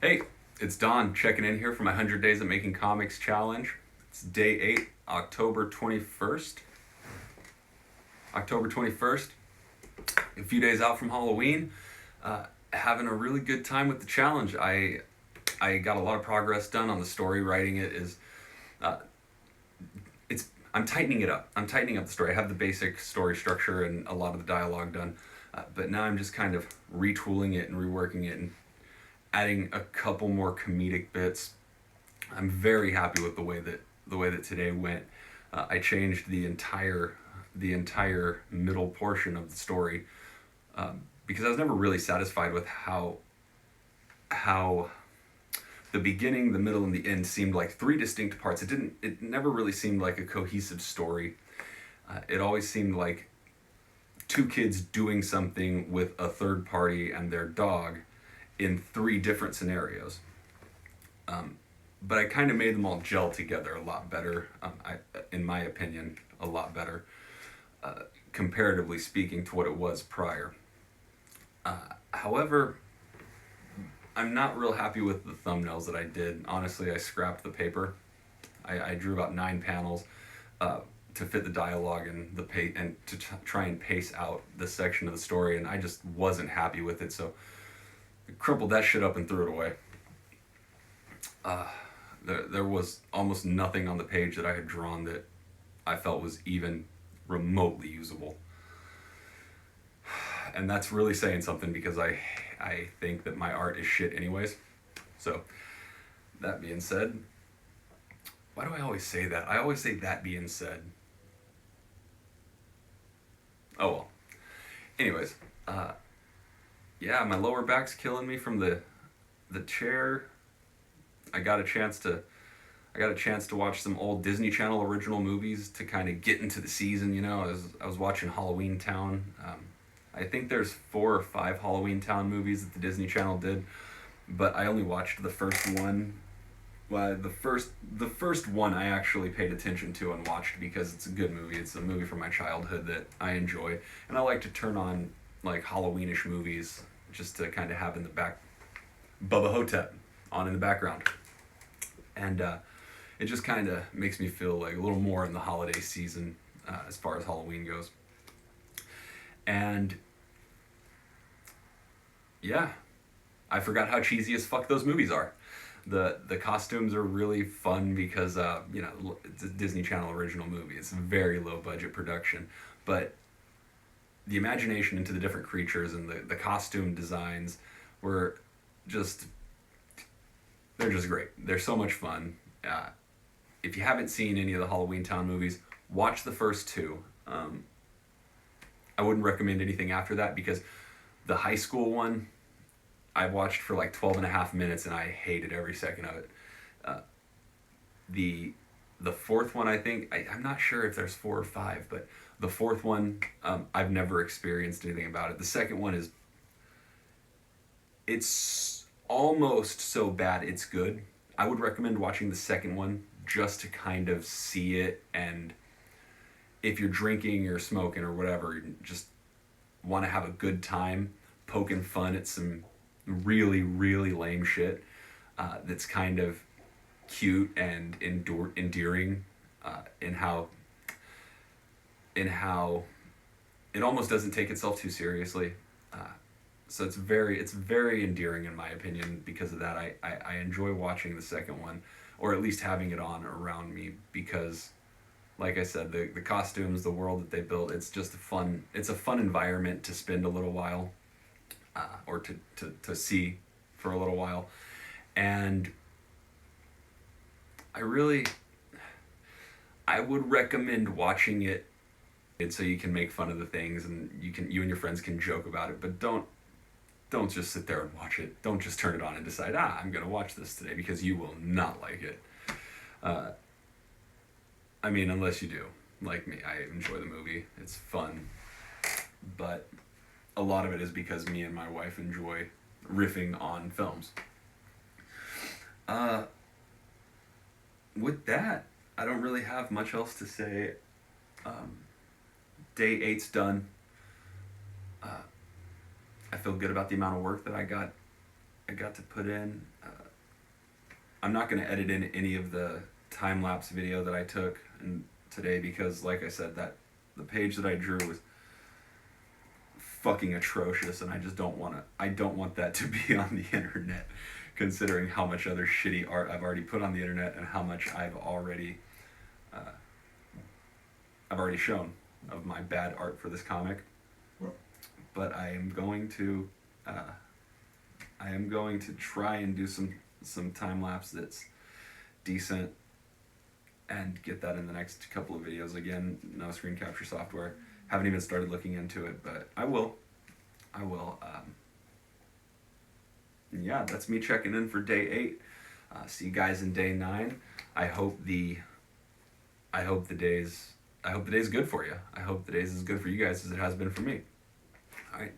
Hey, it's Don checking in here for my 100 Days of Making Comics challenge. It's day 8, October 21st. October 21st, a few days out from Halloween. Having a really good time with the challenge. I got a lot of progress done on the story. Writing it is, uh, it's I'm tightening it up. I'm tightening up the story. I have the basic story structure and a lot of the dialogue done, but now I'm just kind of retooling it and reworking it and adding a couple more comedic bits. I'm very happy with the way that today went. I changed the entire middle portion of the story, because I was never really satisfied with how the beginning, the middle, and the end seemed like three distinct parts. It never really seemed like a cohesive story. It always seemed like two kids doing something with a third party and their dog in three different scenarios. But I kind of made them all gel together a lot better. In my opinion, a lot better, comparatively speaking to what it was prior. However, I'm not real happy with the thumbnails that I did. Honestly, I scrapped the paper. I drew about 9 panels, to fit the dialogue and and to try and pace out this section of the story, and I just wasn't happy with it. So I crumpled that shit up and threw it away. There was almost nothing on the page that I had drawn that I felt was even remotely usable. And that's really saying something because I think that my art is shit anyways. So, that being said, why do I always say that? I always say that being said. Oh well. Anyways, yeah, my lower back's killing me from the chair. I got a chance to I got a chance to watch some old Disney Channel original movies to kind of get into the season. I was watching Halloween Town. I think there's 4 or 5 Halloween Town movies that the Disney Channel did, but I only watched the first one. Well, the first one I actually paid attention to and watched because it's a good movie. It's a movie from my childhood that I enjoy, and I like to turn on like Halloweenish movies just to kind of have in the back. Bubba Hotep on in the background, and it just kind of makes me feel like a little more in the holiday season, as far as Halloween goes. And yeah, I forgot how cheesy as fuck those movies are. The costumes are really fun because it's a Disney Channel original movie. It's a very low budget production, but the imagination into the different creatures and the costume designs were just they're just great. They're so much fun. If you haven't seen any of the Halloween Town movies, watch the first two. I wouldn't recommend anything after that because the high school one I watched for like 12 and a half minutes and I hated every second of it. Uh, the the fourth one, I think, I'm not sure if there's 4 or 5, but the fourth one, I've never experienced anything about it. The second one it's almost so bad it's good. I would recommend watching the second one just to kind of see it, and if you're drinking or smoking or whatever, you just want to have a good time poking fun at some really, really lame shit, that's kind of cute and endearing, in how it almost doesn't take itself too seriously. Uh, so it's very endearing in my opinion. Because of that, I enjoy watching the second one, or at least having it on around me, because like I said, the costumes, the world that they built, it's a fun environment to spend a little while, or to see for a little while. And I really I would recommend watching it so you can make fun of the things, and you and your friends can joke about it, but don't just sit there and watch it. Don't just turn it on and decide, I'm gonna watch this today, because you will not like it. Uh, I mean, unless you do. Like me, I enjoy the movie. It's fun, but a lot of it is because me and my wife enjoy riffing on films. Uh, with that, I don't really have much else to say. Um, Day eight's done. Uh, I feel good about the amount of work that I got got to put in. I'm not going to edit in any of the time lapse video that I took today because, like I said, that the page that I drew was fucking atrocious, and I just don't want to. I don't want that to be on the internet, considering how much other shitty art I've already put on the internet and how much I've already shown of my bad art for this comic. But I am going to try and do some time lapse that's decent and get that in the next couple of videos. Again, no screen capture software. Haven't even started looking into it, but I will. Yeah, that's me checking in for day 8. See you guys in day 9. I hope the day's good for you. I hope the day's as good for you guys as it has been for me. All right.